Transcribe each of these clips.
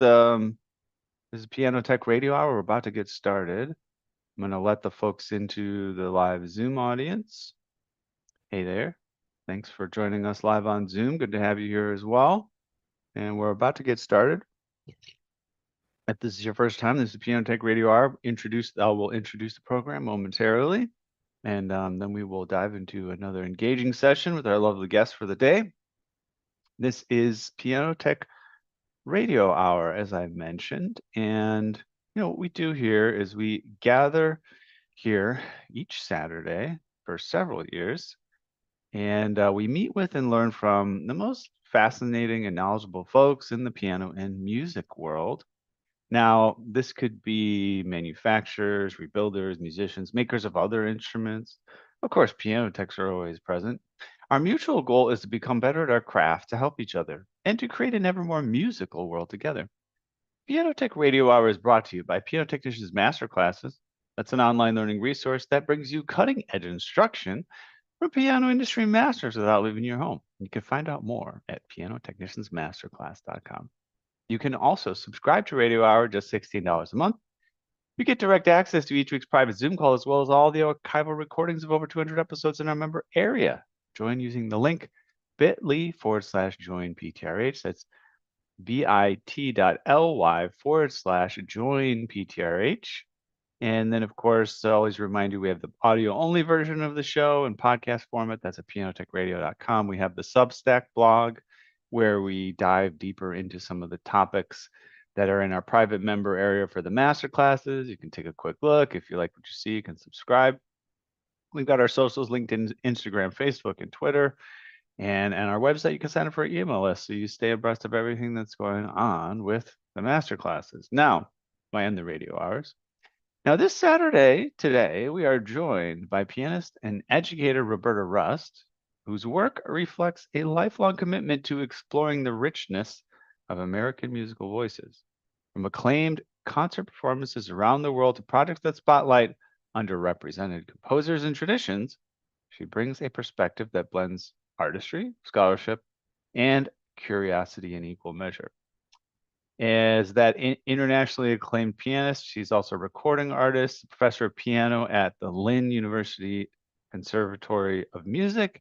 This is Piano Tech Radio Hour. We're about to get started. I'm going to let the folks into the live Zoom audience. Hey there. Thanks for joining us live on Zoom. Good to have you here as well. And we're about to get started. If this is your first time, this is Piano Tech Radio Hour. We'll introduce the program momentarily. And then we will dive into another engaging session with our lovely guest for the day. This is Piano Tech Radio Hour, as I mentioned. And, what we do here is we gather here each Saturday for several years, and we meet with and learn from the most fascinating and knowledgeable folks in the piano and music world. Now, this could be manufacturers, rebuilders, musicians, makers of other instruments. Of course, piano techs are always present. Our mutual goal is to become better at our craft, to help each other, and to create an ever more musical world together. Piano Tech Radio Hour is brought to you by Piano Technicians Masterclasses. That's an online learning resource that brings you cutting edge instruction for piano industry masters without leaving your home. You can find out more at pianotechniciansmasterclass.com. You can also subscribe to Radio Hour, just $16 a month. You get direct access to each week's private Zoom call, as well as all the archival recordings of over 200 episodes in our member area. Join using the link bit.ly/join PTRH. That's bit.ly/join PTRH. And then, of course, I always remind you, we have the audio-only version of the show in podcast format. That's at pianotechradio.com. We have the Substack blog, where we dive deeper into some of the topics that are in our private member area for the master classes. You can take a quick look. If you like what you see, you can subscribe. We've got our socials, LinkedIn, Instagram, Facebook, and Twitter. And on our website, you can sign up for our email list so you stay abreast of everything that's going on with the master classes. Now, and the radio hours. Now, this Saturday, today, we are joined by pianist and educator Roberta Rust, whose work reflects a lifelong commitment to exploring the richness of American musical voices. From acclaimed concert performances around the world to projects that spotlight underrepresented composers and traditions, she brings a perspective that blends artistry, scholarship, and curiosity in equal measure. As that internationally acclaimed pianist, she's also a recording artist, professor of piano at the Lynn University Conservatory of Music,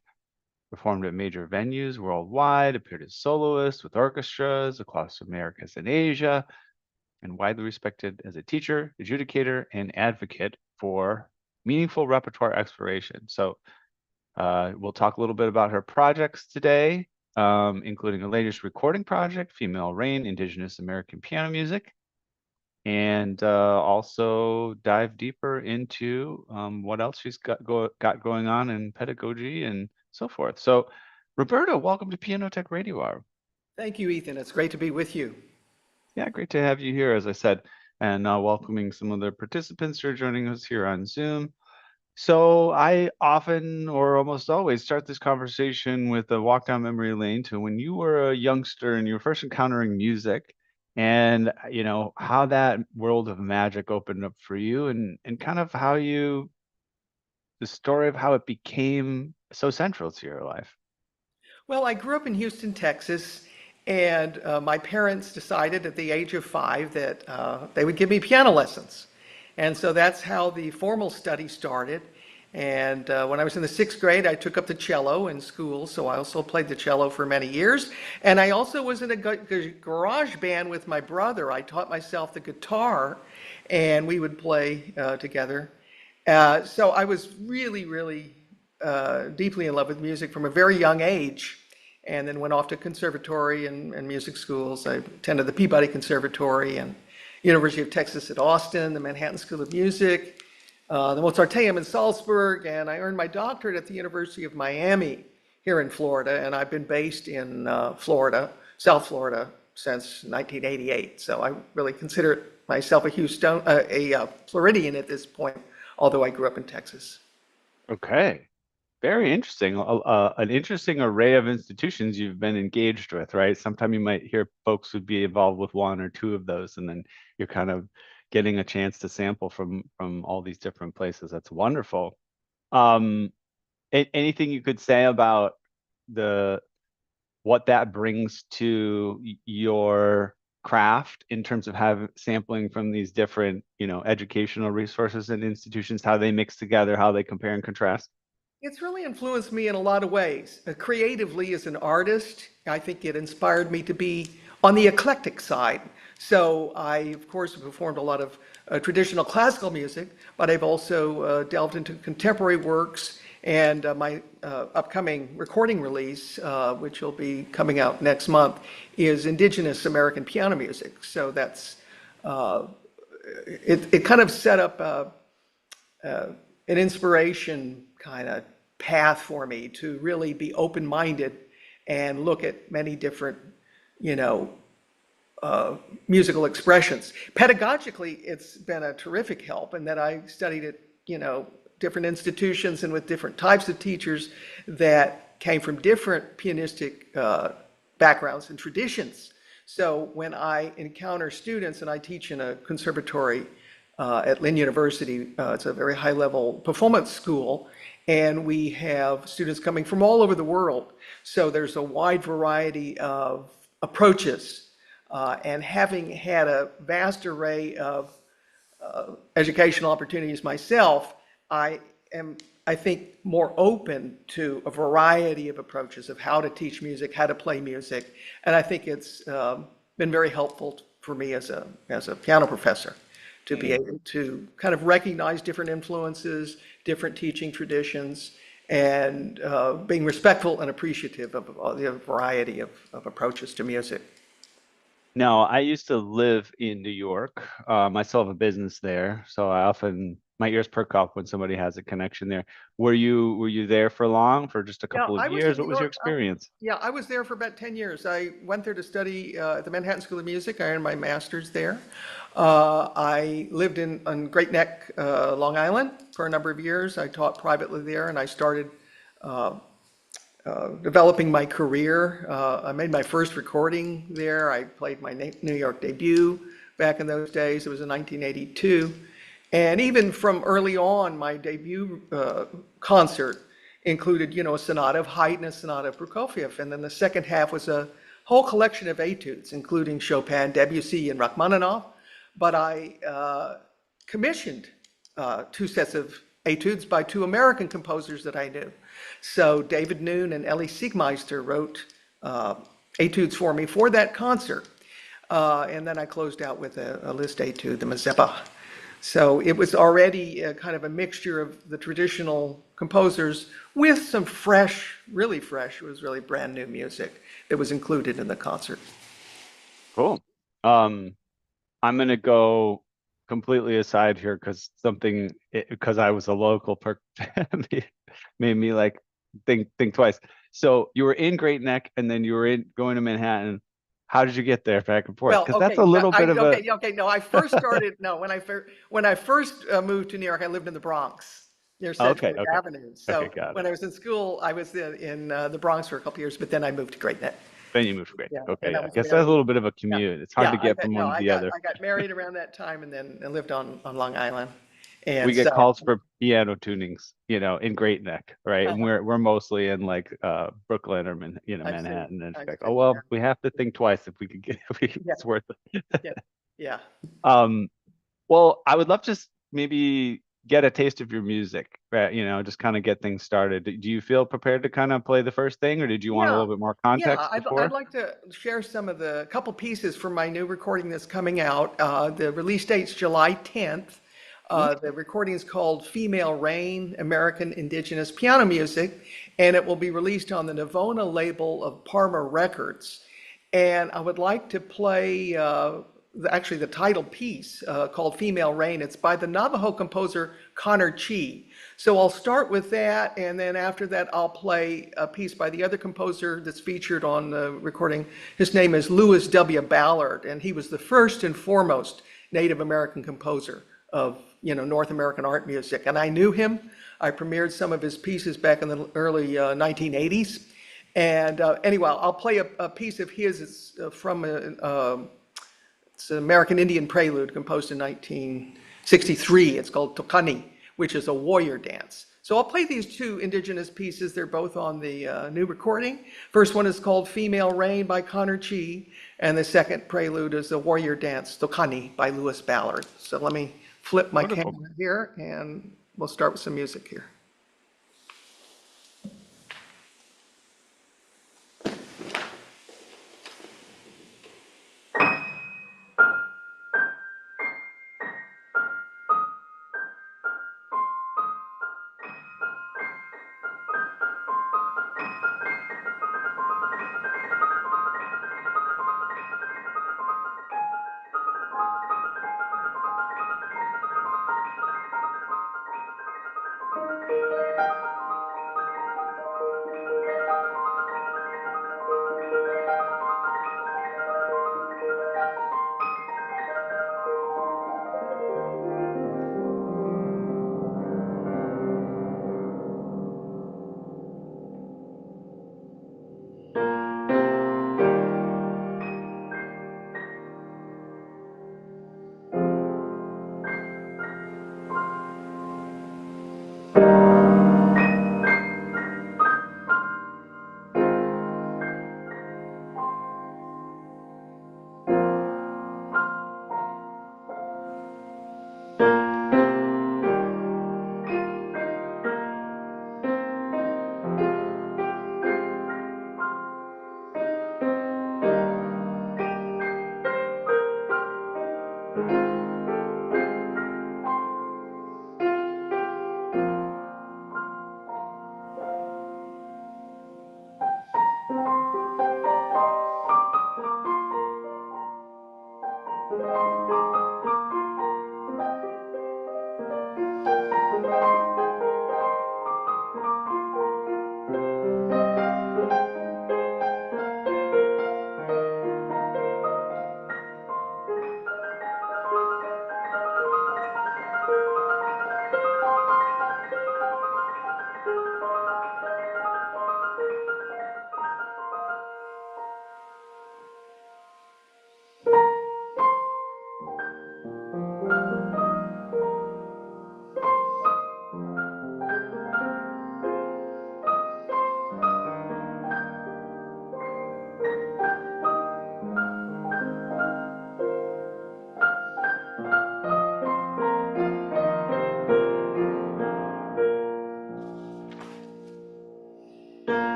performed at major venues worldwide, appeared as soloist with orchestras across Americas and Asia, and widely respected as a teacher, adjudicator, and advocate for meaningful repertoire exploration. So we'll talk a little bit about her projects today, including her latest recording project, Female Rain, Indigenous American Piano Music, and also dive deeper into what else she's got going on in pedagogy and so forth. So, Roberta, welcome to Piano Tech Radio Hour. Thank you, Ethan. It's great to be with you. Yeah, great to have you here, as I said, and welcoming some of the participants who are joining us here on Zoom. So I often or almost always start this conversation with a walk down memory lane to when you were a youngster and you were first encountering music, and how that world of magic opened up for you, and kind of the story of how it became so central to your life. Well, I grew up in Houston, Texas, and my parents decided at the age of 5 that they would give me piano lessons. And so that's how the formal study started. And when I was in the 6th grade, I took up the cello in school, so I also played the cello for many years. And I also was in a garage band with my brother. I taught myself the guitar, and we would play together. So I was really, really deeply in love with music from a very young age, and then went off to conservatory and music schools. I attended the Peabody Conservatory and University of Texas at Austin, the Manhattan School of Music, the Mozarteum in Salzburg, and I earned my doctorate at the University of Miami here in Florida, and I've been based in Florida, South Florida, since 1988. So I really consider myself a Floridian at this point, although I grew up in Texas. Okay. Very interesting. An interesting array of institutions you've been engaged with, right? Sometimes you might hear folks would be involved with one or two of those, and then you're kind of getting a chance to sample from all these different places. That's wonderful. Um, Anything you could say about the what that brings to your craft in terms of having sampling from these different, educational resources and institutions, how they mix together, how they compare and contrast? It's really influenced me in a lot of ways. Creatively, as an artist, I think it inspired me to be on the eclectic side. So I, of course, have performed a lot of traditional classical music, but I've also delved into contemporary works. And my upcoming recording release, which will be coming out next month, is Indigenous American piano music. So that's it kind of set up an inspiration kind of path for me to really be open-minded and look at many different, you know, musical expressions. Pedagogically, it's been a terrific help in that I studied at, different institutions and with different types of teachers that came from different pianistic backgrounds and traditions. So when I encounter students, and I teach in a conservatory at Lynn University, it's a very high-level performance school, and we have students coming from all over the world. So there's a wide variety of approaches. And having had a vast array of educational opportunities myself, I am, I think, more open to a variety of approaches of how to teach music, how to play music. And I think it's been very helpful for me as a piano professor to be able to kind of recognize different influences, different teaching traditions, and being respectful and appreciative of the variety of approaches to music. No, I used to live in New York. I still have a business there, so my ears perk up when somebody has a connection there. Were you there for long, for just a Yeah, couple of I was in years? What New was your York. experience? Yeah, I was there for about 10 years. I went there to study at the Manhattan School of Music. I earned my master's there. I lived on Great Neck, Long Island for a number of years. I taught privately there, and I started developing my career. I made my first recording there. I played my New York debut back in those days. It was in 1982. And even from early on, my debut concert included, a sonata of Haydn, a sonata of Prokofiev. And then the second half was a whole collection of etudes, including Chopin, Debussy, and Rachmaninoff. But I commissioned two sets of etudes by two American composers that I knew. So David Noon and Elie Siegmeister wrote etudes for me for that concert. And then I closed out with a Liszt etude, the Mazeppa. So it was already kind of a mixture of the traditional composers with some fresh, really fresh, it was really brand new music that was included in the concert. Cool. Um, I'm gonna go completely aside here because I was a local made me like think twice. So you were in Great Neck, and then you were going to Manhattan. How did you get there back and forth? Well, Because that's okay, a little bit of a. okay. No, I first started. No, when I first moved to New York, I lived in the Bronx near Okay, Sedgwick okay, Avenue. okay, So got it. when I was in school, I was in the Bronx for a couple years, but then I moved to Great Neck. Then you moved to Great Yeah, Neck. and Okay, I yeah. I was guess that's a married. little bit of a Yeah, commute. It's hard yeah. to get from No, one to the other. I got married around that time, and then I lived on Long Island, and We get so. calls for piano tunings, in Great Neck, right? And we're mostly in like Brooklyn or I see. Manhattan, and it's I like, see. oh Yeah, well, we have to think twice if we could get if yeah, it's worth it. yeah, yeah. Um, well, I would love to maybe get a taste of your music, right? Just kind of get things started. Do you feel prepared to kind of play the first thing, or did you want a Yeah, little bit more yeah. context I'd before? like to share some of the couple pieces from my new recording that's coming out. The release date's July 10th. The recording is called Female Rain, American Indigenous Piano Music, and it will be released on the Navona label of Parma Records. And I would like to play actually the title piece called Female Rain. It's by the Navajo composer Connor Chi. So I'll start with that, and then after that I'll play a piece by the other composer that's featured on the recording. His name is Lewis W. Ballard, and he was the first and foremost Native American composer of North American art music. And I knew him. I premiered some of his pieces back in the early 1980s. And anyway, I'll play a piece of his. It's from it's an American Indian prelude composed in 1963. It's called Tokani, which is a warrior dance. So So I'll play these two indigenous pieces. They're both on the new recording. First one is called Female Rain by Connor Chi, and the second prelude is the Warrior Dance, Tokani by Lewis Ballard. So let me flip my Wonderful. camera here, and we'll start with some music here.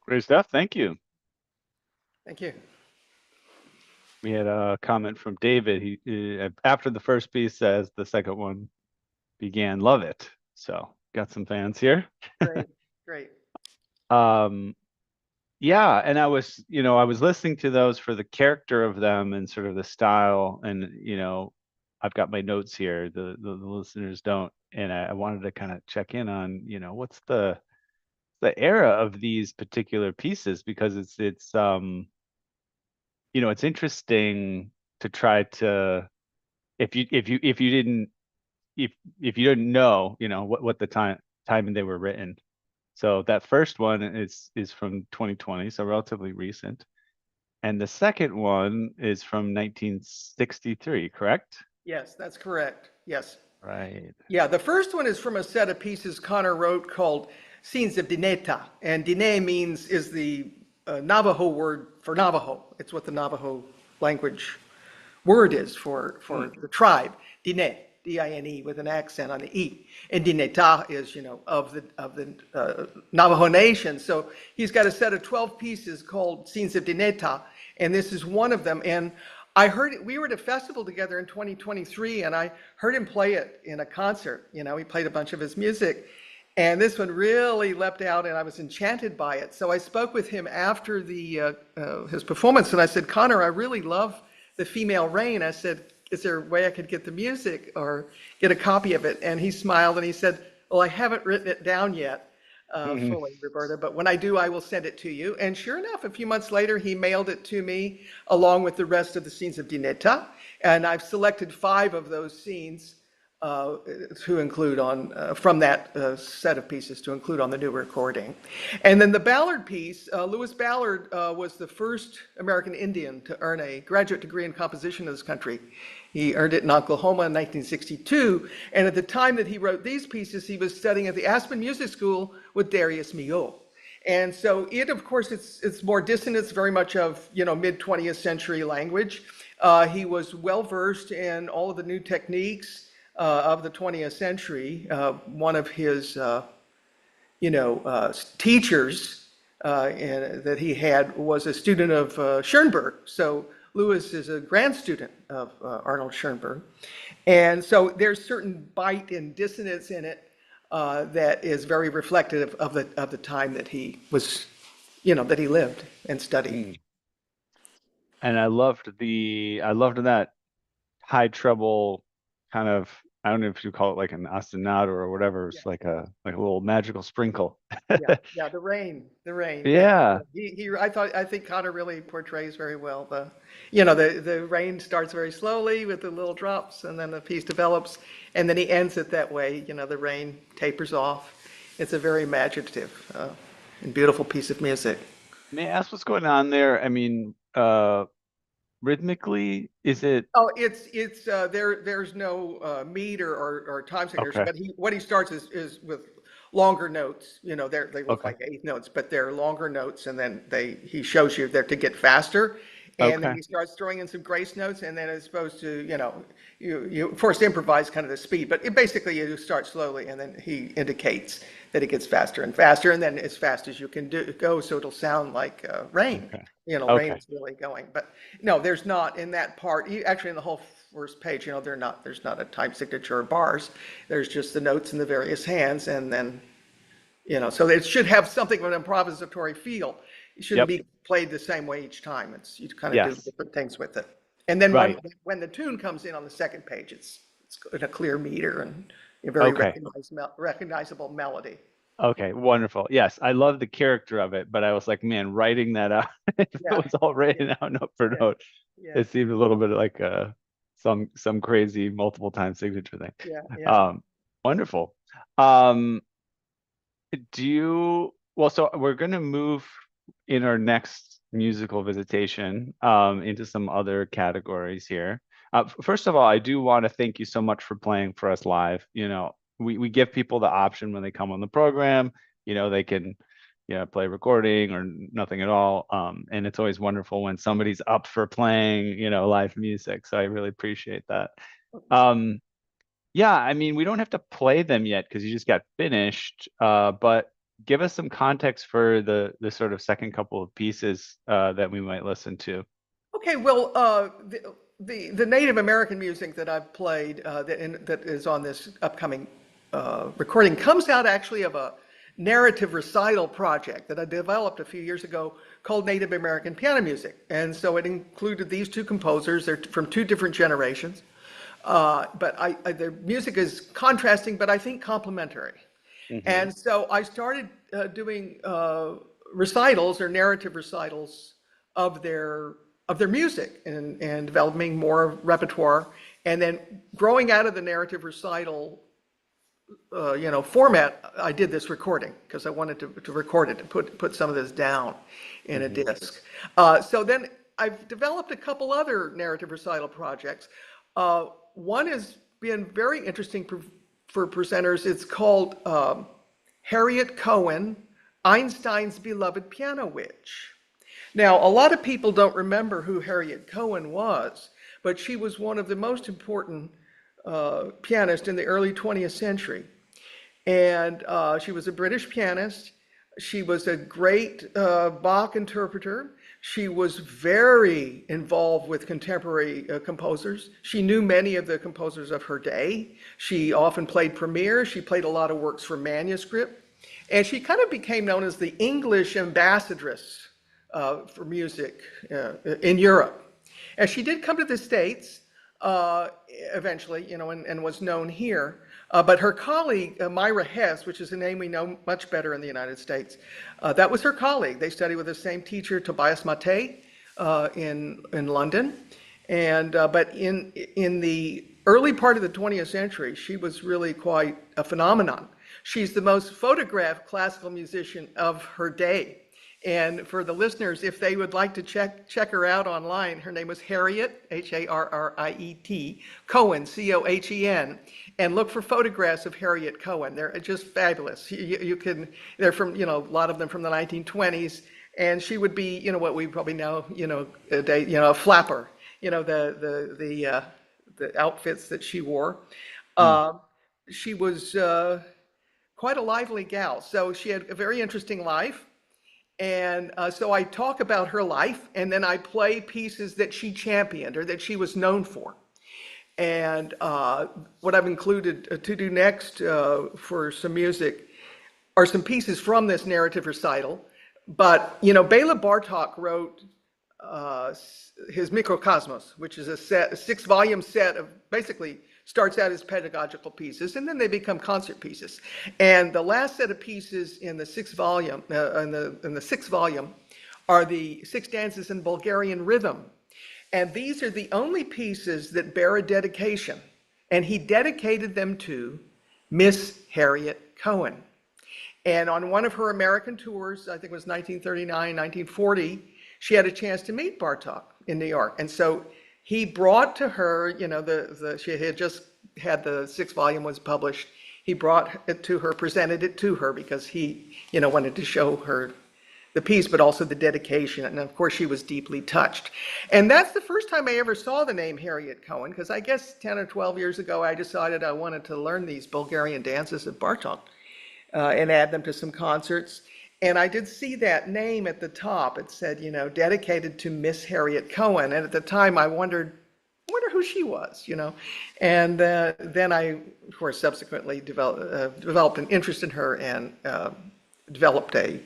Great stuff. Thank you. Thank you. We had a comment from David. He after the first piece says the second one began, love it. So got some fans here. Great, great. Um, yeah, and I was listening to those for the character of them and sort of the style, and I've got my notes here. The listeners don't, and I wanted to kind of check in on, what's the era of these particular pieces, because it's interesting to try to, if you didn't know, what the time they were written. So that first one is from 2020, so relatively recent. And the second one is from 1963, correct? Yes, that's correct. Yes. Right. Yeah, the first one is from a set of pieces Connor wrote called Scenes of Dineta. And Dine is the Navajo word for Navajo. It's what the Navajo language word is for the tribe. Dine, D-I-N-E, with an accent on the E. And Dineta is, of the Navajo Nation. So he's got a set of 12 pieces called Scenes of Dineta, and this is one of them. And we were at a festival together in 2023, and I heard him play it in a concert. He played a bunch of his music. And this one really leapt out, and I was enchanted by it. So I spoke with him after his performance, and I said, Connor, I really love the female rain. I said, is there a way I could get the music or get a copy of it? And he smiled and he said, well, I haven't written it down yet fully, Roberta, but when I do, I will send it to you. And sure enough, a few months later, he mailed it to me along with the rest of the scenes of Dineta. And I've selected 5 of those scenes to include from that set of pieces to include on the new recording. And then the Ballard piece, Lewis Ballard was the first American Indian to earn a graduate degree in composition in this country. He earned it in Oklahoma in 1962, and at the time that he wrote these pieces, he was studying at the Aspen Music School with Darius Milhaud. And so of course, it's more distant. It's very much of, mid 20th century language. He was well versed in all of the new techniques of the 20th century. One of his, teachers that he had was a student of Schoenberg. So Lewis is a grand student of Arnold Schoenberg. And so there's certain bite and dissonance in it that is very reflective of the time that he was, that he lived and studied. And I loved that high treble kind of, I don't know if you call it like an ostinato or whatever. It's like a little magical sprinkle. Yeah, the rain. Yeah. I think Connor really portrays very well the rain starts very slowly with the little drops, and then the piece develops, and then he ends it that way. The rain tapers off. It's a very imaginative and beautiful piece of music. May I ask what's going on there? I mean, rhythmically, is it? Oh, it's there's no meter or time signature, Okay. but what he starts is with longer notes. They look Okay. like eighth notes, but they're longer notes, and then he shows you they're to get faster, and then Okay. he starts throwing in some grace notes, and then as opposed to you first improvise kind of the speed, but basically you start slowly, and then he indicates that it gets faster and faster, and then as fast as you can go, so it'll sound like rain. Okay. Rain Okay. is really going, but no, there's not in that part. Actually, in the whole first page, there's not a time signature or bars. There's just the notes in the various hands, and then, so it should have something of an improvisatory feel. It shouldn't Yep. be played the same way each time. You kind of do Yes. different things with it. And then Right. when the tune comes in on the second page, it's in a clear meter and a very Okay. recognizable melody. Okay. Wonderful. Yes, I love the character of it, but I was like, man, writing that out, if it Yeah, was all yeah, written out note for yeah, note, yeah, it seemed a little bit like some crazy multiple time signature thing. yeah, yeah. Um, Wonderful. Um, so we're going to move in our next musical visitation into some other categories here. First of all, I do want to thank you so much for playing for us live. We give people the option when they come on the program, they can, play recording or nothing at all. And it's always wonderful when somebody's up for playing, live music. So I really appreciate that. Yeah, I mean, we don't have to play them yet because you just got finished. But give us some context for the sort of second couple of pieces that we might listen to. Okay, well, the Native American music that I've played that is on this upcoming recording comes out actually of a narrative recital project that I developed a few years ago called Native American Piano Music. And so it included these two composers. They're from two different generations. But their music is contrasting, but I think complementary. And so I started doing recitals or narrative recitals of their music and developing more repertoire. And then growing out of the narrative recital format, I did this recording because I wanted to record it and put some of this down in a disc. So then I've developed a couple other narrative recital projects. One has been very interesting for presenters. It's called Harriet Cohen, Einstein's Beloved Piano Witch. Now, a lot of people don't remember who Harriet Cohen was, but she was one of the most important pianists in the early 20th century. And she was a British pianist. She was a great Bach interpreter. She was very involved with contemporary composers. She knew many of the composers of her day. She often played premieres. She played a lot of works for manuscript. And she kind of became known as the English ambassadress for music in Europe. And she did come to the States eventually, and was known here. But her colleague, Myra Hess, which is a name we know much better in the United States, that was her colleague. They studied with the same teacher, Tobias Mattei, in London. And but in the early part of the 20th century, she was really quite a phenomenon. She's the most photographed classical musician of her day. And for the listeners, if they would like to check her out online, her name was Harriet, Harriet, Cohen, Cohen, and look for photographs of Harriet Cohen. They're just fabulous. You can, they're from, a lot of them from the 1920s, and she would be, what we probably know, a flapper, the outfits that she wore. She was quite a lively gal. So she had a very interesting life. And so I talk about her life, and then I play pieces that she championed or that she was known for. And what I've included to do next for some music are some pieces from this narrative recital. But, Bela Bartok wrote his Mikrokosmos, which is a 6-volume set of basically starts out as pedagogical pieces, and then they become concert pieces. And the last set of pieces in the sixth volume, are the 6 dances in Bulgarian rhythm. And these are the only pieces that bear a dedication. And he dedicated them to Miss Harriet Cohen. And on one of her American tours, I think it was 1939, 1940, she had a chance to meet Bartok in New York. And so he brought to her, she had just had the 6th volume was published. He brought it to her, presented it to her because he, wanted to show her the piece, but also the dedication. And of course, she was deeply touched. And that's the first time I ever saw the name Harriet Cohen, because I guess 10 or 12 years ago, I decided I wanted to learn these Bulgarian dances of Bartok and add them to some concerts. And I did see that name at the top. It said, dedicated to Miss Harriet Cohen. And at the time, I wondered who she was, And then I, of course, subsequently developed an interest in her and developed a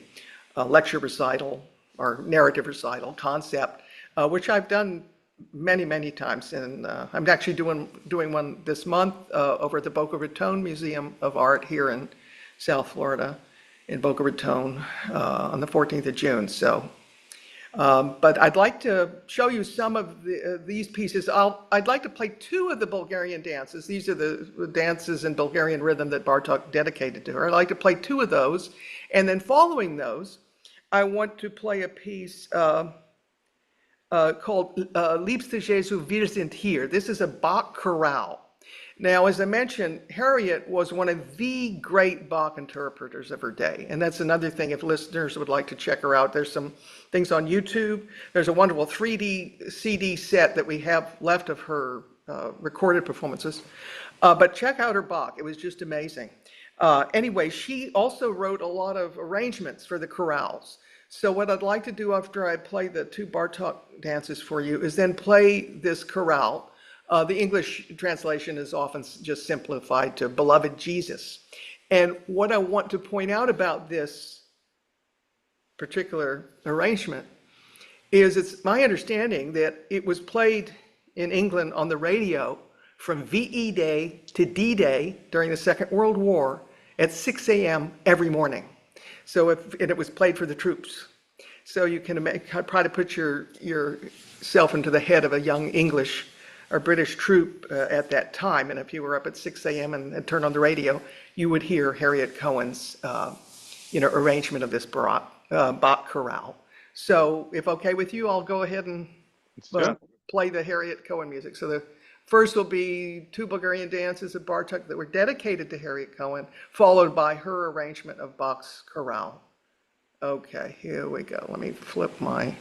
lecture recital or narrative recital concept, which I've done many, many times. And I'm actually doing one this month over at the Boca Raton Museum of Art here in South Florida, in Boca Raton on the 14th of June. So, but I'd like to show you some of these pieces. I'd like to play 2 of the Bulgarian dances. These are the dances in Bulgarian rhythm that Bartok dedicated to her. I'd like to play 2 of those. And then following those, I want to play a piece called Liebste Jesu, wir sind hier. This is a Bach chorale. Now, as I mentioned, Harriet was one of the great Bach interpreters of her day. And that's another thing, if listeners would like to check her out, there's some things on YouTube. There's a wonderful 3D CD set that we have left of her recorded performances. But check out her Bach. It was just amazing. Anyway, she also wrote a lot of arrangements for the chorales. So what I'd like to do after I play the two Bartok dances for you is then play this chorale. The English translation is often just simplified to Beloved Jesus. And what I want to point out about this particular arrangement is it's my understanding that it was played in England on the radio from VE Day to D-Day during the Second World War at 6 a.m. every morning. And it was played for the troops. So you can try to put yourself into the head of a young English or British troop at that time. And if you were up at 6 a.m. and turned on the radio, you would hear Harriet Cohen's arrangement of this Bach chorale. So if okay with you, I'll go ahead and play the Harriet Cohen music. So the first will be two Bulgarian dances of Bartok that were dedicated to Harriet Cohen, followed by her arrangement of Bach's chorale. Okay, here we go. Let me flip my...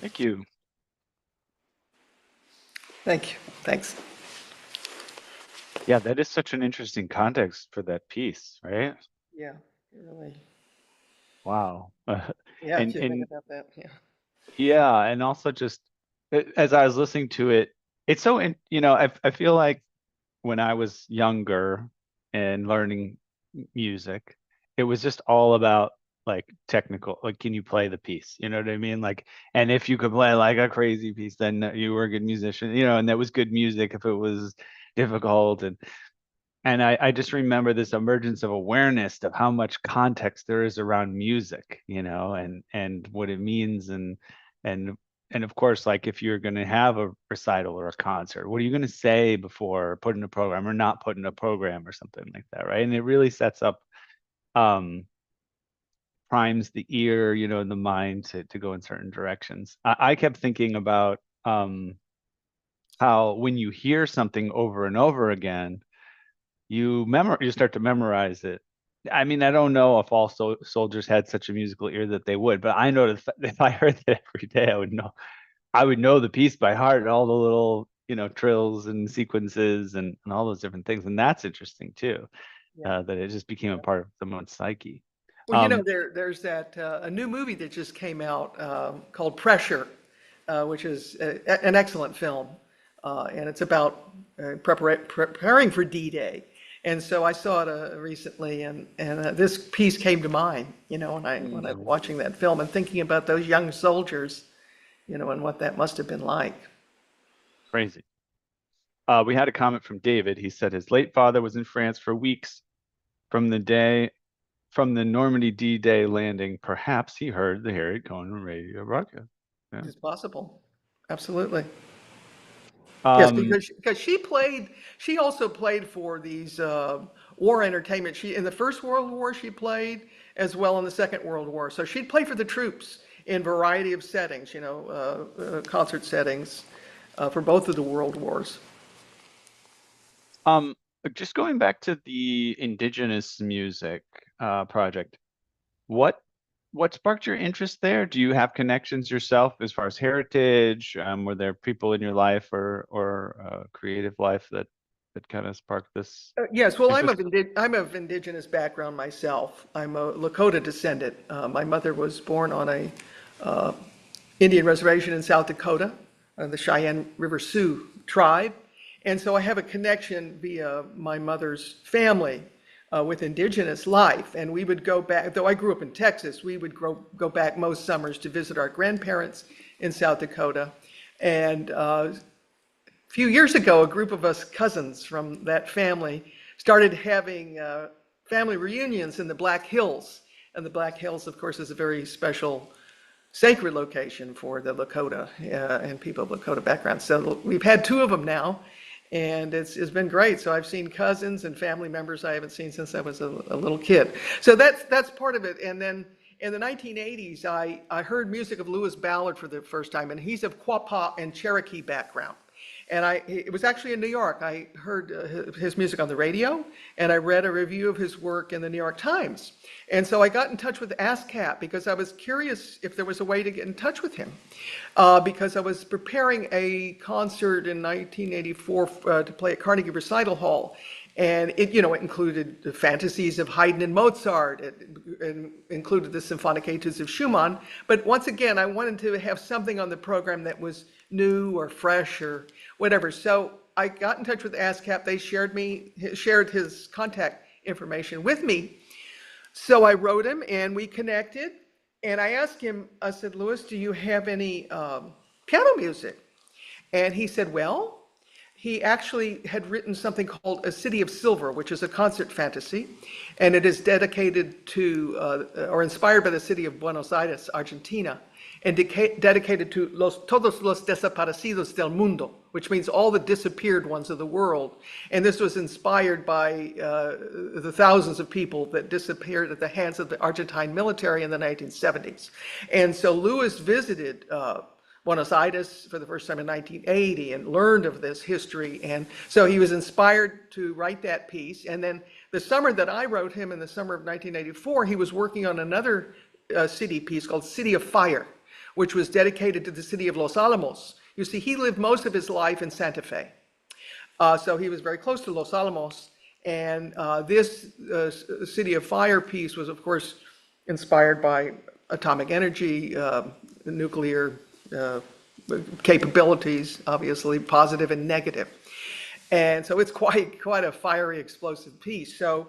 Thank you. Thank you. Thanks. Yeah, that is such an interesting context for that piece, right? Yeah, really. Wow. Yeah, if And you think and about that, yeah. yeah, and also just as I was listening to it, it's so I feel like when I was younger and learning music, it was just all about like technical, like can you play the piece? You know what I mean? Like, and if you could play like a crazy piece, then you were a good musician, and that was good music if it was difficult. And I just remember this emergence of awareness of how much context there is around music, and what it means and and of course, like if you're going to have a recital or a concert, what are you going to say before putting a program or not putting a program or something like that, right? And it really sets up, um, primes the ear, and the mind to go in certain directions. I kept thinking about how when you hear something over and over again, you start to memorize it. I mean, I don't know if all soldiers had such a musical ear that they would, but I know that if I heard that every day, I would know the piece by heart, all the little, trills and sequences and all those different things. And that's interesting too, Yeah. that it just became a Yeah. part of someone's psyche. Well, Um, there's that a new movie that just came out called Pressure, which is an excellent film, and it's about preparing for D-Day. And so I saw it recently, and this piece came to mind, when I Mhm. watching that film and thinking about those young soldiers, and what that must have been like. Crazy. We had a comment from David. He said his late father was in France for weeks from the day from the Normandy D-Day landing. Perhaps he heard the Harriet Cohen radio broadcast. Yeah. It's possible, absolutely. Yes, Um, because she also played for these war entertainment. She in the First World War she played as well in the Second World War. So she'd play for the troops in variety of settings, concert settings for both of the world wars. um, just going back to the indigenous music project, what what sparked your interest there? Do you have connections yourself as far as heritage? Were there people in your life or creative life that kind of sparked this Yes, well, interest? I'm of indigenous background myself. I'm a Lakota descendant. My mother was born on a uh, Indian reservation in South Dakota, the Cheyenne River Sioux tribe. And so I have a connection via my mother's family with indigenous life. And we would go back, though I grew up in Texas, we would go back most summers to visit our grandparents in South Dakota. And few years ago, a group of us cousins from that family started having family reunions in the Black Hills. And the Black Hills, of course, is a very special sacred location for the Lakota and people of Lakota background. So we've had two of them now, and it's been great. So I've seen cousins and family members I haven't seen since I was a little kid. So that's part of it. And then in the 1980s, I heard music of Lewis Ballard for the first time, and he's of Quapaw and Cherokee background. And it was actually in New York. I heard his music on the radio, and I read a review of his work in the New York Times. And so I got in touch with ASCAP because I was curious if there was a way to get in touch with him. Because I was preparing a concert in 1984 to play at Carnegie Recital Hall. And it included the fantasies of Haydn and Mozart. It included the symphonic etudes of Schumann. But once again, I wanted to have something on the program that was new or fresh or whatever. So I got in touch with ASCAP. They shared his contact information with me. So I wrote him and we connected. And I asked him, I said, Lewis, do you have any piano music? And he said, well, he actually had written something called A City of Silver, which is a concert fantasy, and it is dedicated to, or inspired by the city of Buenos Aires, Argentina, and dedicated to todos los desaparecidos del mundo, which means all the disappeared ones of the world. And this was inspired by the thousands of people that disappeared at the hands of the Argentine military in the 1970s. And so Lewis visited Buenos Aires for the first time in 1980 and learned of this history. And so he was inspired to write that piece. And then the summer that I wrote him, in the summer of 1984, he was working on another city piece called City of Fire, which was dedicated to the city of Los Alamos. You see, he lived most of his life in Santa Fe. So he was very close to Los Alamos. And this City of Fire piece was, of course, inspired by atomic energy, nuclear capabilities, obviously positive and negative. And so it's quite a fiery, explosive piece. So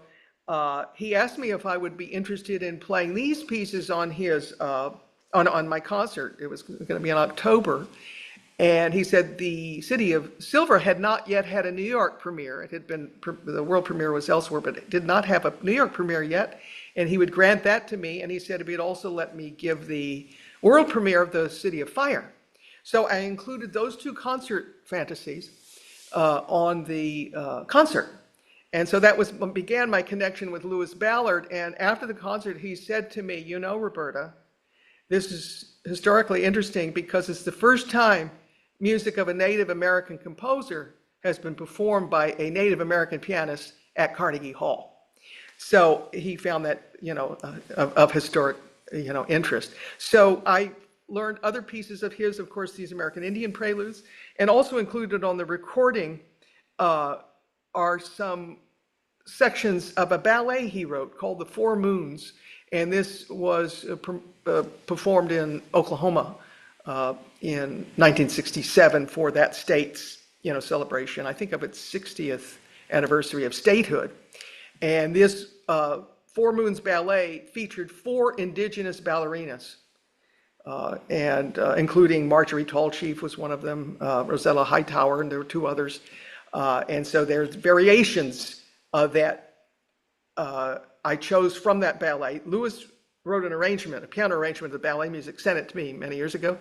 he asked me if I would be interested in playing these pieces on his on my concert. It was going to be in October. And he said the City of Silver had not yet had a New York premiere. It had been, the world premiere was elsewhere, but it did not have a New York premiere yet. And he would grant that to me. And he said he'd also let me give the world premiere of the City of Fire. So I included those two concert fantasies on the concert. And so that began my connection with Lewis Ballard. And after the concert, he said to me, you know, Roberta, this is historically interesting because it's the first time music of a Native American composer has been performed by a Native American pianist at Carnegie Hall. So he found that, you know, of historic, you know, interest. So I learned other pieces of his, of course, these American Indian preludes, and also included on the recording are some sections of a ballet he wrote called The Four Moons. And this was performed in Oklahoma in 1967 for that state's, you know, celebration, I think of its 60th anniversary of statehood. And this Four Moons ballet featured 4 indigenous ballerinas, and including Marjorie Tallchief was one of them, Rosella Hightower, and there were 2 others. And so there's variations that I chose from that ballet. Lewis wrote an arrangement, a piano arrangement of the ballet music, sent it to me many years ago,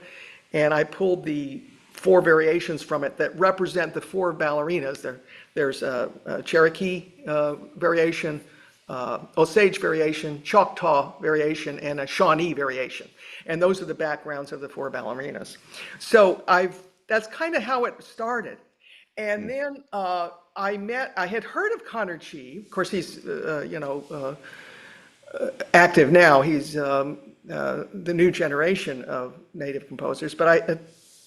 and I pulled the 4 variations from it that represent the 4 ballerinas. There's a Cherokee variation, Osage variation, Choctaw variation, and a Shawnee variation. And those are the backgrounds of the 4 ballerinas. So that's kind of how it started. And then I had heard of Conard Cheeve. Of course, he's, you know, active now. He's the new generation of Native composers. But I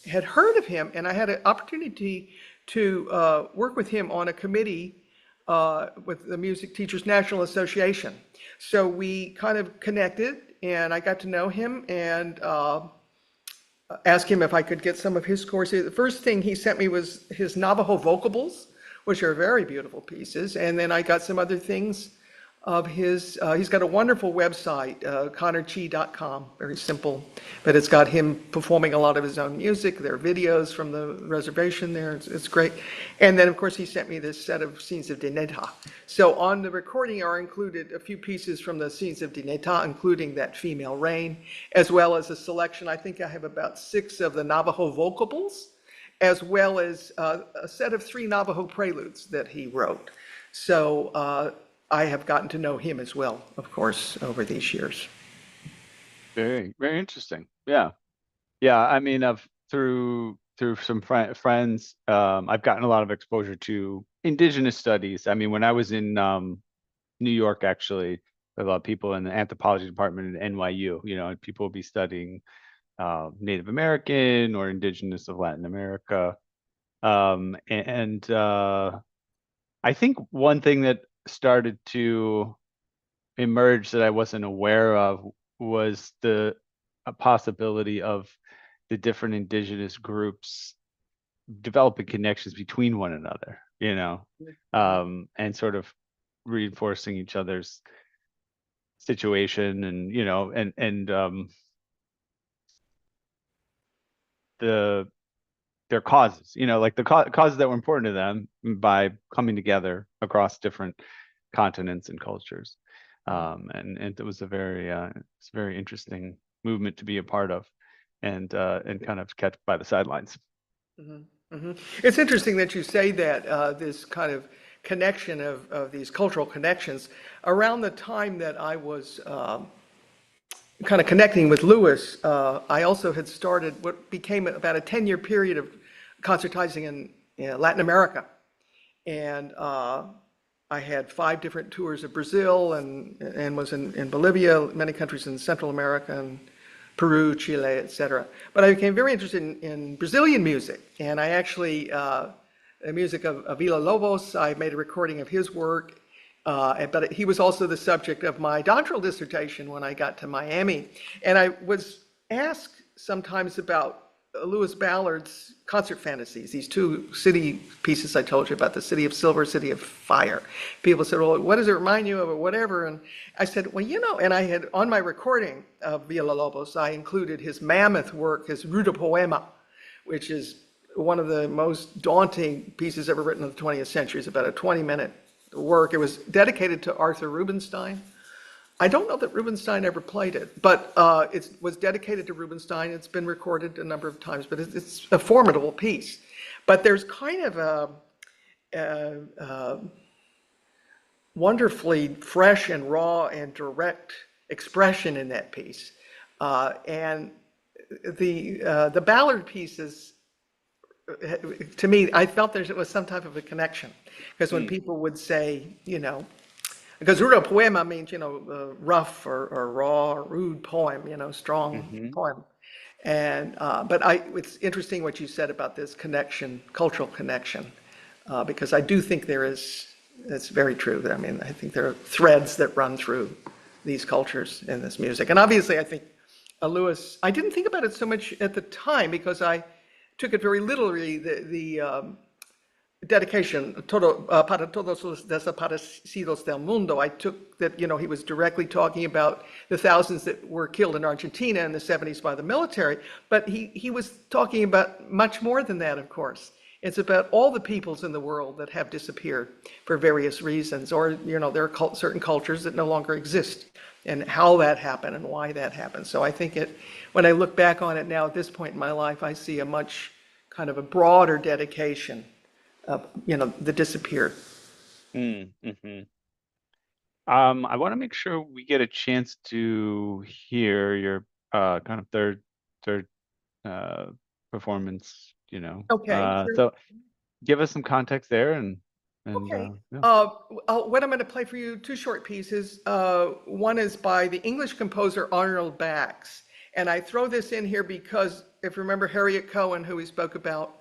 had heard of him, and I had an opportunity to work with him on a committee with the Music Teachers National Association. So we kind of connected, and I got to know him and asked him if I could get some of his scores. The first thing he sent me was his Navajo vocables, which are very beautiful pieces. And then I got some other things of his. He's got a wonderful website, conardcheeve.com, very simple, but it's got him performing a lot of his own music. There are videos from the reservation there. It's great. And then, of course, he sent me this set of Scenes of Dinétah. So on the recording are included a few pieces from the Scenes of Dinétah, including that Female Rain, as well as a selection. I think I have about 6 of the Navajo vocables, as well as a set of 3 Navajo preludes that he wrote. So I have gotten to know him as well, of course, over these years. Very, very interesting. Yeah. Yeah. I mean, through some friends, I've gotten a lot of exposure to indigenous studies. I mean, when I was in New York, actually, a lot of people in the anthropology department at NYU, you know, and people will be studying Native American or indigenous of Latin America. I think one thing that started to emerge that I wasn't aware of was a possibility of the different indigenous groups developing connections between one another, you know, and sort of reinforcing each other's situation, and you know, and their causes, you know, like the causes that were important to them by coming together across different continents and cultures. And it was it's a very interesting movement to be a part of, and kind of kept by the sidelines. Mm-hmm. Mm-hmm. It's interesting that you say that, this kind of connection of these cultural connections. Around the time that I was kind of connecting with Lewis, I also had started what became about a 10-year period of concertizing in Latin America. And I had 5 different tours of Brazil and was in Bolivia, many countries in Central America and Peru, Chile, etc. But I became very interested in Brazilian music, and I actually the music of Villa-Lobos. I made a recording of his work, but he was also the subject of my doctoral dissertation when I got to Miami. And I was asked sometimes about Lewis Ballard's concert fantasies, these two city pieces I told you about, the City of Silver, City of Fire. People said, well, what does it remind you of or whatever? And I said, well, and I had, on my recording of Villa-Lobos, I included his mammoth work, his Ruda Poema, which is one of the most daunting pieces ever written in the 20th century. It's about a 20-minute work. It was dedicated to Arthur Rubinstein. I don't know that Rubinstein ever played it, but it was dedicated to Rubinstein. It's been recorded a number of times, but it's a formidable piece. But there's kind of a wonderfully fresh and raw and direct expression in that piece. And the Ballard piece is, to me, I felt there was some type of a connection. Because when people would say, because rudo poema means, rough or raw or rude poem, strong poem. And, but it's interesting what you said about this connection, cultural connection, because I do think it's very true. I mean, I think there are threads that run through these cultures in this music. And obviously, I think Lewis, I didn't think about it so much at the time because I took it very literally, the dedication, para todos los desaparecidos del mundo. I took that, he was directly talking about the thousands that were killed in Argentina in the 70s by the military, but he was talking about much more than that, of course. It's about all the peoples in the world that have disappeared for various reasons, or, there are certain cultures that no longer exist, and how that happened and why that happened. So I think when I look back on it now at this point in my life, I see a much kind of a broader dedication of, the disappeared. Mm-hmm. I want to make sure we get a chance to hear your kind of third performance, Okay. so give us some context there and Okay. yeah. What I'm going to play for you, two short pieces. One is by the English composer Arnold Bax. And I throw this in here because if you remember Harriet Cohen, who we spoke about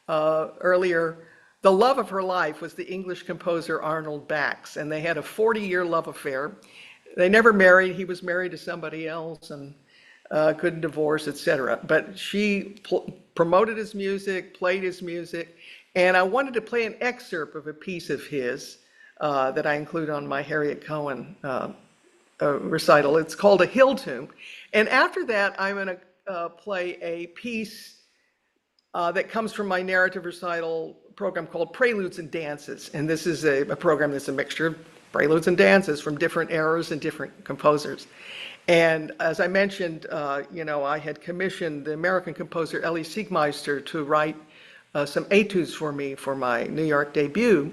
earlier, the love of her life was the English composer Arnold Bax. And they had a 40-year love affair. They never married. He was married to somebody else and couldn't divorce, etc. But she promoted his music, played his music. And I wanted to play an excerpt of a piece of his that I include on my Harriet Cohen recital. It's called A Hill Tune. And after that, I'm going to play a piece that comes from my narrative recital program called Preludes and Dances. And this is a program that's a mixture of preludes and dances from different eras and different composers. And as I mentioned, I had commissioned the American composer Elie Siegmeister to write some etudes for me for my New York debut.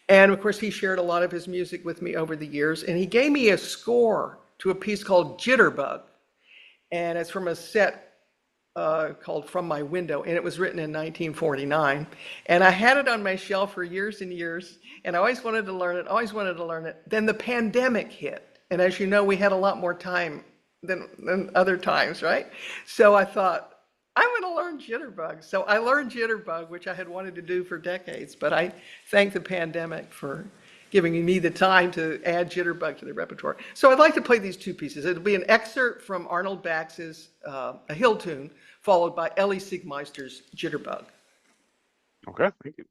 And of course, he shared a lot of his music with me over the years. And he gave me a score to a piece called Jitterbug. And it's from a set called From My Window. And it was written in 1949. And I had it on my shelf for years and years. And I always wanted to learn it, Then the pandemic hit. And as you know, we had a lot more time than other times, right? So I thought, I'm going to learn Jitterbug. So I learned Jitterbug, which I had wanted to do for decades, but I thank the pandemic for giving me the time to add Jitterbug to the repertoire. So I'd like to play these two pieces. It'll be an excerpt from Arnold Bax's A Hill Tune, followed by Elie Siegmeister's Jitterbug. Okay, thank you.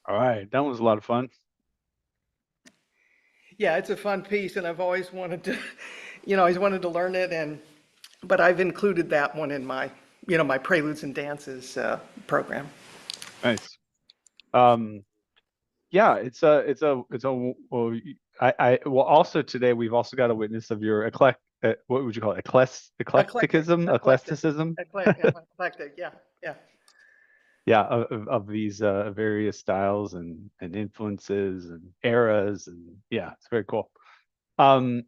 All right, that was a lot of fun. Yeah, it's a fun piece, and I've always wanted to, always wanted to learn it, but I've included that one in my, my Preludes and Dances program. Nice. Um, yeah, well, also today we've also got a witness of your what would you call it? Eclectic, eclectic, Eclecticism? eclectic. Yeah, yeah. Yeah, of these various styles and influences and eras, and yeah, it's very cool. Um,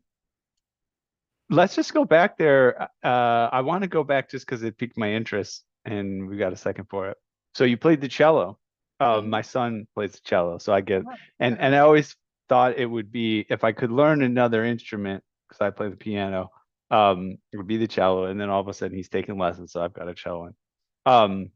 let's just go back there. I want to go back just because it piqued my interest, and we got a second for it. So you played the cello. Mhm. My son plays the cello, so I get, Yeah. and I always thought it would be if I could learn another instrument because I play the piano, it would be the cello, and then all of a sudden he's taking lessons, so I've got a cello. Um,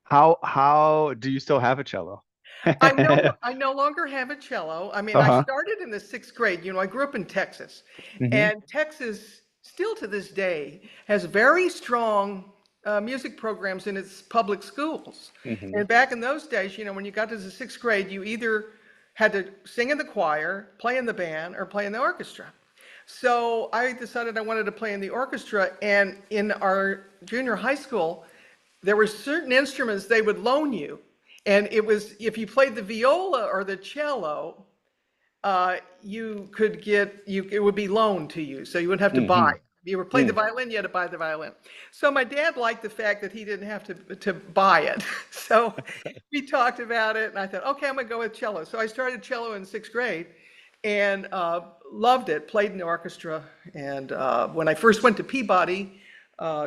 how do you still have a cello? I no longer have a cello. I mean, I Uh-huh. started in the sixth grade. I grew up in Texas, Hmm. and Texas still to this day has very strong music programs in its public schools. Hmm. And back in those days, when you got to the sixth grade, you either had to sing in the choir, play in the band, or play in the orchestra. So I decided I wanted to play in the orchestra, and in our junior high school, there were certain instruments they would loan you. And it was, if you played the viola or the cello, you could it would be loaned to you. So you wouldn't have to buy. Hmm. If you were playing the violin, you had to buy the violin. So my dad liked the fact that he didn't have to buy it. So we talked about it, and I thought, okay, I'm gonna go with cello. So I started cello in sixth grade, and loved it. Played in the orchestra, and when I first went to Peabody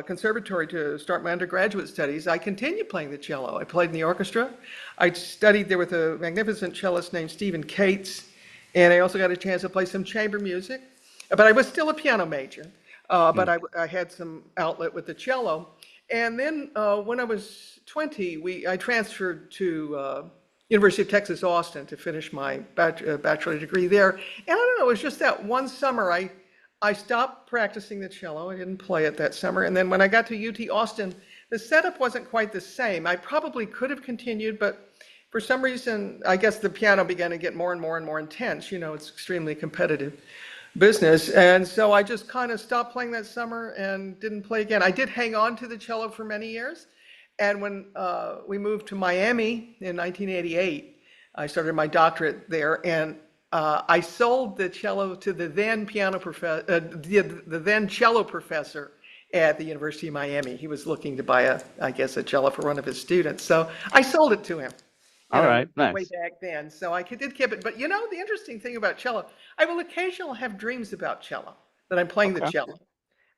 Conservatory to start my undergraduate studies, I continued playing the cello. I played in the orchestra. I studied there with a magnificent cellist named Stephen Cates, and I also got a chance to play some chamber music. But I was still a piano major, but I had some outlet with the cello. And then when I was 20, I transferred to University of Texas, Austin to finish my bachelor degree there. And I don't know, it was just that one summer I stopped practicing the cello. I didn't play it that summer. And then when I got to UT Austin, the setup wasn't quite the same. I probably could have continued, but for some reason, I guess the piano began to get more and more and more intense. It's extremely competitive business. And so I just kind of stopped playing that summer and didn't play again. I did hang on to the cello for many years. And when we moved to Miami in 1988, I started my doctorate there, and I sold the cello to the then piano professor, the then cello professor at the University of Miami. He was looking to buy I guess, a cello for one of his students. So I sold it to him, All right, way nice. back then. So I did keep it. But the interesting thing about cello, I will occasionally have dreams about cello, that I'm playing the Okay. cello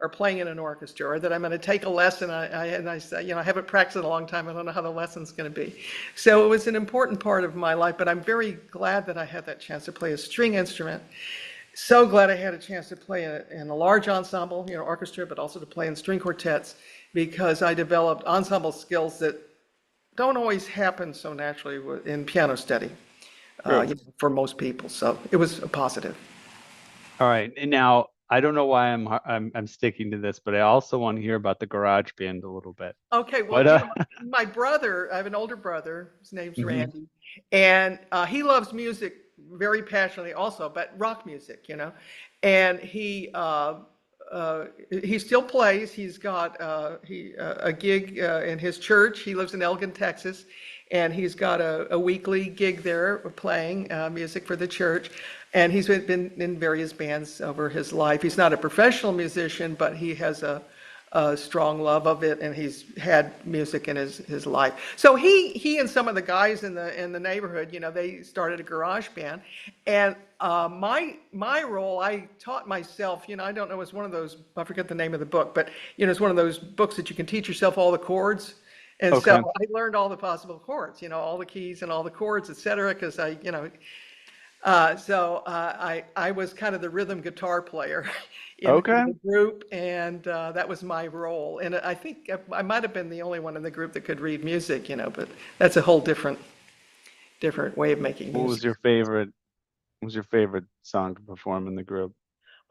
or playing in an orchestra, or that I'm going to take a lesson. And I say, I haven't practiced in a long time. I don't know how the lesson's going to be. So it was an important part of my life, but I'm very glad that I had that chance to play a string instrument. So glad I had a chance to play in a large ensemble, orchestra, but also to play in string quartets, because I developed ensemble skills that don't always happen so naturally in piano study, True. for most people. So it was a positive. All right. And now I don't know why I'm sticking to this, but I also want to hear about the garage band a little bit. Okay, well, What my brother, I have an older brother, his name's mhm. Randy, and he loves music very passionately also, but rock music, and he still plays. He's got a gig in his church. He lives in Elgin, Texas, and he's got a weekly gig there playing music for the church. And he's been in various bands over his life. He's not a professional musician, but he has a strong love of it, and he's had music in his life. So he and some of the guys in the neighborhood, they started a garage band, and my role, I taught myself. I don't know, it's one of those, I forget the name of the book, but it's one of those books that you can teach yourself all the chords. And so Okay. I learned all the possible chords, all the keys and all the chords, et cetera, because I was kind of the rhythm guitar player in Okay. the group, and that was my role. And I think I might have been the only one in the group that could read music, but that's a whole different way of making What was music. your favorite? What was your favorite song to perform in the group?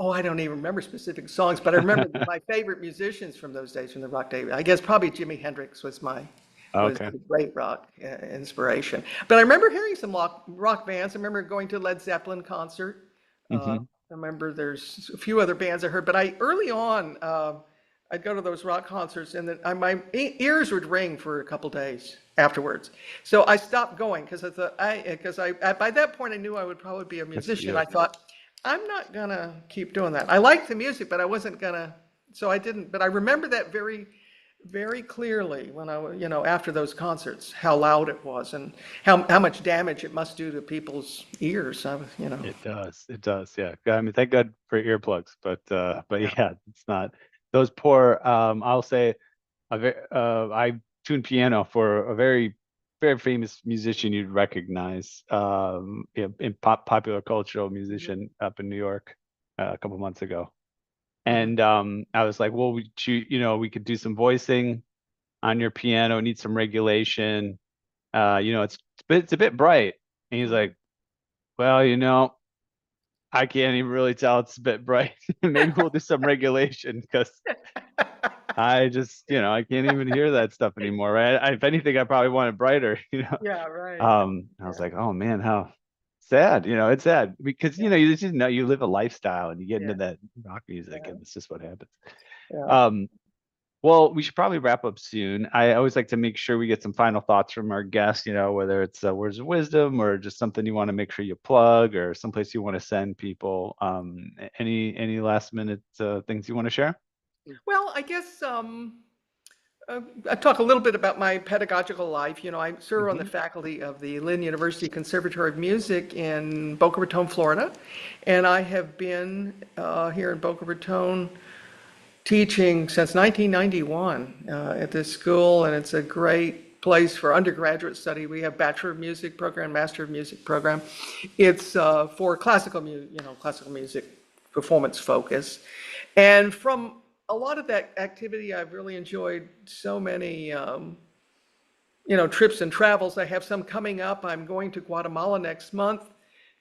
Oh, I don't even remember specific songs, but I remember my favorite musicians from those days from the rock day. I guess probably Jimi Hendrix was Okay. a great rock inspiration. But I remember hearing some rock bands. I remember going to a Led Zeppelin concert. I Hmm. remember there's a few other bands I heard, but I early on I'd go to those rock concerts, and then my ears would ring for a couple days afterwards. So I stopped going because I by that point I knew I would probably be a Yes, musician. yeah. I thought I'm not gonna keep doing that. I liked the music, but I wasn't gonna. So I didn't. But I remember that very clearly when after those concerts, how loud it was and how much damage it must do to people's ears. I was. It does. It does. Yeah. I mean, thank God for earplugs, but Yeah. yeah, it's not those poor. I'll say, I tuned piano for a very famous musician you'd recognize, in popular cultural musician up in New York, a couple months ago. Mhm. And I was like, well, we could do some voicing on your piano. It needs some regulation. It's a bit bright. And he's Mhm. like, well, I can't even really tell it's a bit bright. Maybe we'll do some regulation because I just, I can't even hear that stuff anymore, right? If anything, I probably want it brighter, Yeah, right. I was Yeah, like, oh man, how sad, it's sad because, yeah, you just know you live a lifestyle and you get into yeah, that rock music yeah, and it's just what happens. yeah. Um, well, we should probably wrap up soon. I always like to make sure we get some final thoughts from our guests, whether it's words of wisdom or just something you want to make sure you plug or someplace you want to send people. Any last minute things you want to share? Well, I guess I talk a little bit about my pedagogical life. I serve on the Hmm. faculty of the Lynn University Conservatory of Music in Boca Raton, Florida, and I have been here in Boca Raton teaching since 1991 at this school, and it's a great place for undergraduate study. We have Bachelor of Music program, Master of Music program. It's for classical music performance focus. And from a lot of that activity, I've really enjoyed so many trips and travels. I have some coming up. I'm going to Guatemala next month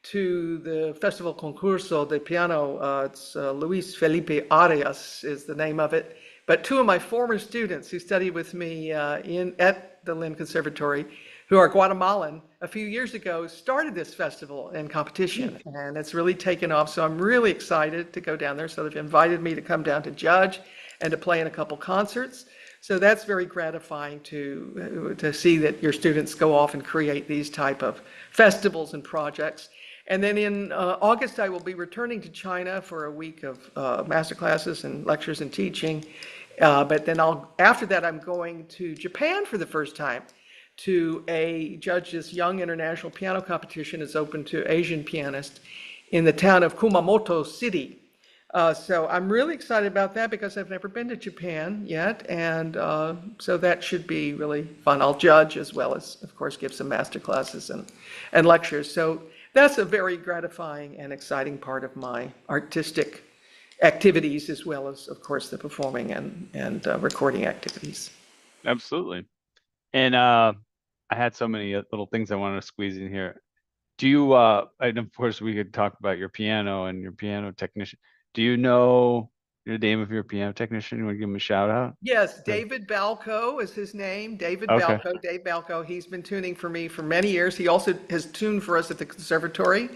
to the Festival Concurso de Piano. It's Luis Felipe Arias is the name of it. But two of my former students who studied with me at the Lynn Conservatory, who are Guatemalan, a few years ago started this festival and competition, and it's really taken off. So I'm really excited to go down there. So they've invited me to come down to judge and to play in a couple concerts. So that's very gratifying to see that your students go off and create these type of festivals and projects. And then in August, I will be returning to China for a week of master classes and lectures and teaching. But then after that, I'm going to Japan for the first time to judge this young international piano competition. It's open to Asian pianists in the town of Kumamoto City. So I'm really excited about that because I've never been to Japan yet, and so that should be really fun. I'll judge as well as, of course, give some master classes and lectures. So that's a very gratifying and exciting part of my artistic activities, as well as, of course, the performing and recording activities. Absolutely. And I had so many little things I wanted to squeeze in here. Do you and of course we could talk about your piano and your piano technician. Do you know the name of your piano technician? You want to give him a shout out? Yes, Yeah. David Balco is his name. David Okay. Balco, Dave Balco. He's been tuning for me for many years. He also has tuned for us at the conservatory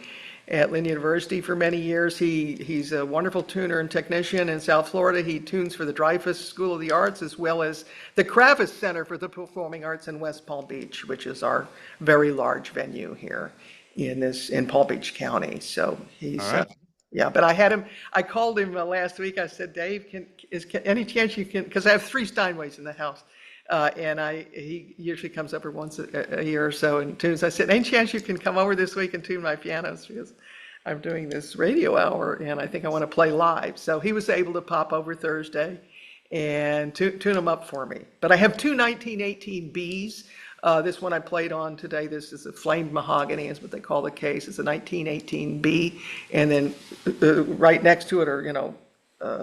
at Lynn University for many years. He's a wonderful tuner and technician in South Florida. He tunes for the Dreyfus School of the Arts as well as the Kravis Center for the Performing Arts in West Palm Beach, which is our very large venue here in Palm Beach County. So All he's right. yeah, but I called him last week. I said, Dave, any chance you can, because I have three Steinways in the house. He usually comes over once a year or so and tunes. I said, any chance you can come over this week and tune my pianos? Because I'm doing this radio hour and I think I want to play live. So he was able to pop over Thursday and tune them up for me. But I have two 1918 Bs. This one I played on today, this is a flamed mahogany, is what they call the case. It's a 1918B. And then right next to it, or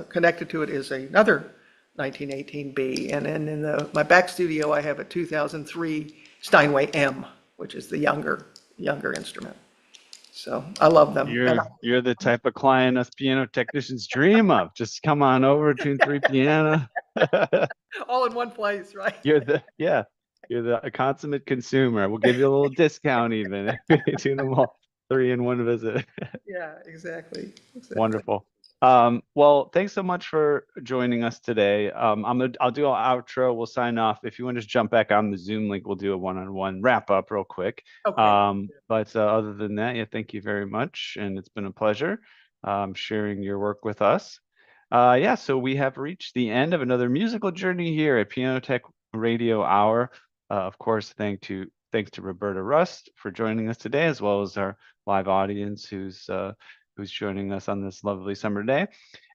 connected to it, is another 1918B. And then in my back studio, I have a 2003 Steinway M, which is the younger instrument. So I love them. And You're the type of client us piano technicians dream of. Just come on over, tune 3 piano. all in one place, right? You're a consummate consumer. We'll give you a little discount even if you tune them all 3 in one visit. Yeah, exactly. Wonderful. Well, thanks so much for joining us today. I'll do our outro. We'll sign off. If you want to just jump back on the Zoom link, we'll do a one-on-one wrap up real quick. Okay. But other than that, yeah, thank you very much, and it's been a pleasure sharing your work with us. Yeah, so we have reached the end of another musical journey here at Piano Tech Radio Hour. Of course, thanks to Roberta Rust for joining us today, as well as our live audience who's joining us on this lovely summer day.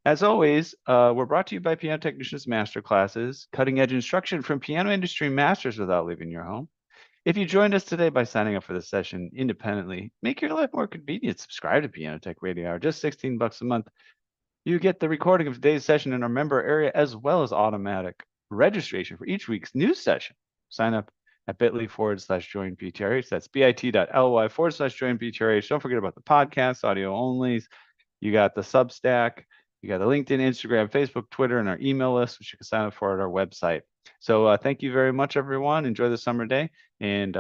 As always, we're brought to you by Piano Technicians Masterclasses, cutting edge instruction from piano industry masters without leaving your home. If you joined us today by signing up for the session independently, make your life more convenient. Subscribe to Piano Tech Radio Hour, just $16 a month. You get the recording of today's session in our member area, as well as automatic registration for each week's new session. Sign up at bit.ly/join PTRH. That's bit.ly/join PTRH. Don't forget about the podcast, audio onlys. You got the Substack. You got the LinkedIn, Instagram, Facebook, Twitter, and our email list, which you can sign up for at our website. So thank you very much, everyone. Enjoy the summer day. And